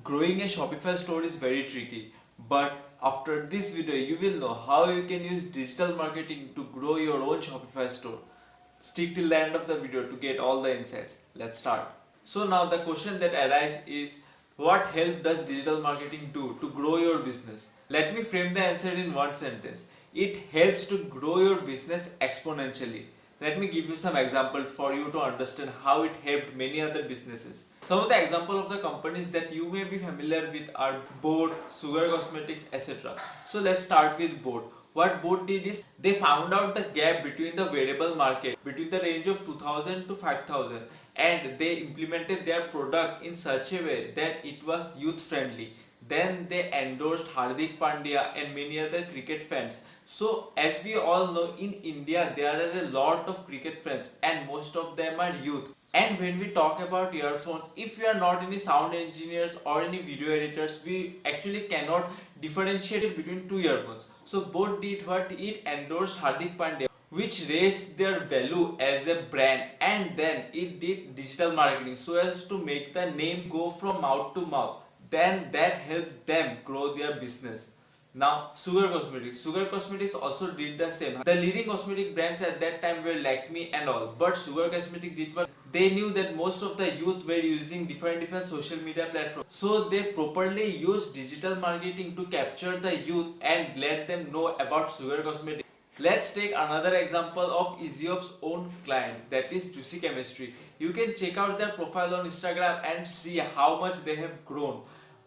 Growing a Shopify store is very tricky, but after this video you will know how you can use digital marketing to grow your own Shopify store. Stick till the end of the video to get all the insights. Let's start. So now the question that arises is, what help does digital marketing do to grow your business? Let me frame the answer in one sentence. It helps to grow your business exponentially. Let me give you some examples for you to understand how it helped many other businesses. Some of the examples of the companies that you may be familiar with are Boat, Sugar Cosmetics, etc. So let's start with Boat. What Boat did is they found out the gap between the wearable market between the range of 2000 to 5000, and they implemented their product in such a way that it was youth friendly. Then they endorsed Hardik Pandya and many other cricket fans. So as we all know, in India there are a lot of cricket fans and most of them are youth. And when we talk about earphones, if we are not any sound engineers or any video editors, we actually cannot differentiate between two earphones. So both did what? It endorsed Hardik Pandya, which raised their value as a brand, and then it did digital marketing so as to make the name go from mouth to mouth. Then that helped them grow their business. Now, Sugar Cosmetics. Sugar Cosmetics also did the same. The leading cosmetic brands at that time were Lakme and all. But Sugar Cosmetics did what? They knew that most of the youth were using different social media platforms. So they properly used digital marketing to capture the youth and let them know about Sugar Cosmetics. Let's take another example of Easyops' own client, that is Juicy Chemistry. You can check out their profile on Instagram and see how much they have grown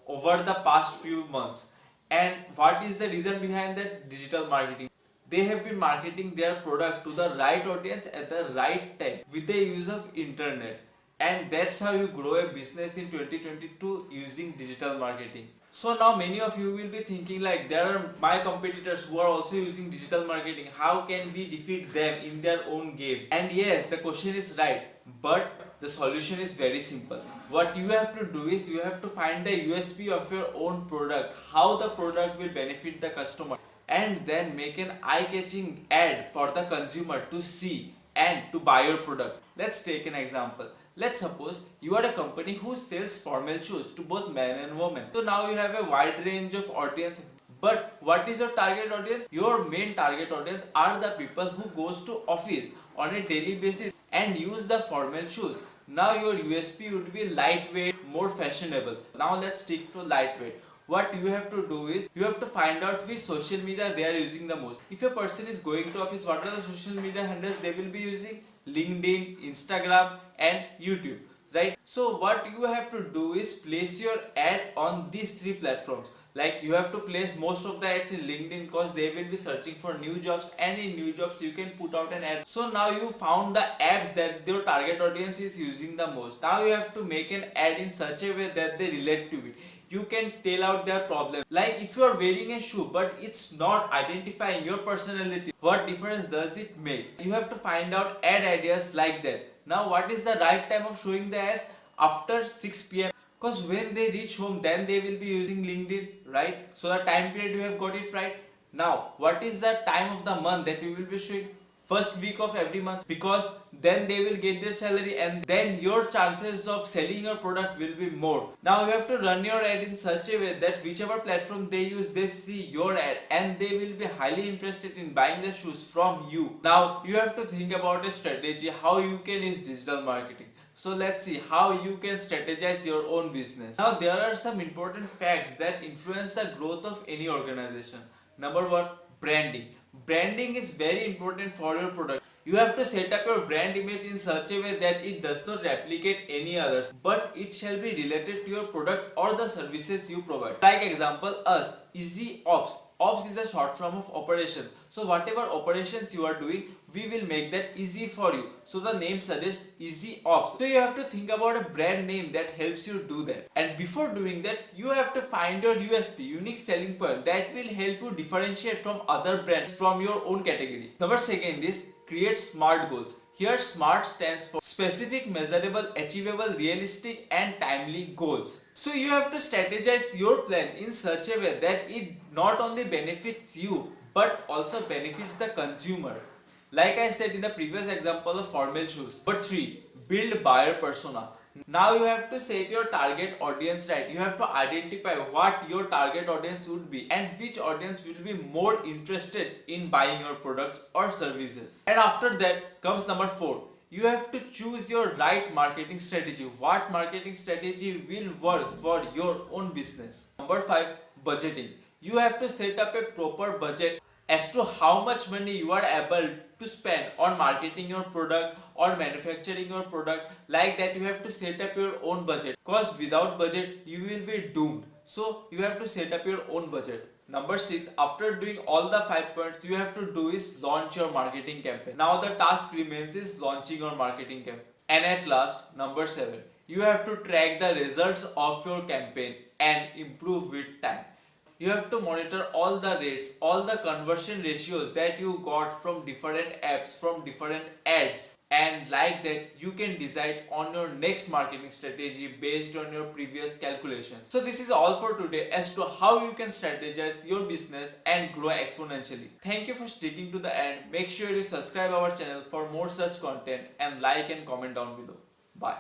over the past few months. And what is the reason behind that? Digital marketing. They have been marketing their product to the right audience at the right time with the use of internet. And that's how you grow a business in 2022 using digital marketing. So now many of you will be thinking like, there are my competitors who are also using digital marketing. How can we defeat them in their own game? And yes, the question is right, but the solution is very simple. What you have to do is you have to find the USP of your own product, how the product will benefit the customer, and then make an eye-catching ad for the consumer to see and to buy your product. Let's take an example. Let's suppose you are a company who sells formal shoes to both men and women. So now you have a wide range of audience. But what is your target audience? Your main target audience are the people who goes to office on a daily basis and use the formal shoes. Now your USP would be lightweight, more fashionable. Now let's stick to lightweight. What you have to do is you have to find out which social media they are using the most. If a person is going to office, what are the social media handles they will be using? LinkedIn, Instagram and YouTube, right? So what you have to do is place your ad on these three platforms. Like you have to place most of the ads in LinkedIn because they will be searching for new jobs, and in new jobs you can put out an ad. So now you found the ads that your target audience is using the most. Now you have to make an ad in such a way that they relate to it. You can tell out their problem. Like if you are wearing a shoe but it's not identifying your personality, what difference does it make? You have to find out ad ideas like that. Now what is the right time of showing the ads? After 6 p.m. Because when they reach home, then they will be using LinkedIn, right? So the time period you have got it right. Now what is the time of the month that you will be showing? First week of every month, because then they will get their salary and then your chances of selling your product will be more. Now you have to run your ad in such a way that whichever platform they use, they see your ad and they will be highly interested in buying the shoes from you. Now you have to think about a strategy how you can use digital marketing. So let's see how you can strategize your own business. Now there are some important facts that influence the growth of any organization. Number one, branding. Branding is very important for your product. You have to set up your brand image in such a way that it does not replicate any others, but it shall be related to your product or the services you provide. Like example, us, Easyops. Ops is a short form of operations. So whatever operations you are doing, we will make that easy for you. So the name suggests Easyops. So you have to think about a brand name that helps you do that. And before doing that, you have to find your USP, unique selling point, that will help you differentiate from other brands from your own category. Number second is create SMART goals. Here SMART stands for specific, measurable, achievable, realistic and timely goals. So you have to strategize your plan in such a way that it not only benefits you but also benefits the consumer. Like I said in the previous example of formal shoes. Number 3, build buyer persona. Now you have to set your target audience right. You have to identify what your target audience would be and which audience will be more interested in buying your products or services. And after that comes number 4. You have to choose your right marketing strategy. What marketing strategy will work for your own business? Number 5, budgeting. You have to set up a proper budget as to how much money you are able to spend on marketing your product or manufacturing your product. Like that, you have to set up your own budget, because without budget you will be doomed. So you have to set up your own budget. Number 6, after doing all the 5 points, you have to do is launch your marketing campaign. Now the task remains is launching your marketing campaign. And at last, number 7, you have to track the results of your campaign and improve with time. You have to monitor all the rates, all the conversion ratios that you got from different apps, from different ads, and like that you can decide on your next marketing strategy based on your previous calculations. So this is all for today as to how you can strategize your business and grow exponentially. Thank you for sticking to the end. Make sure you subscribe our channel for more such content and like and comment down below. Bye.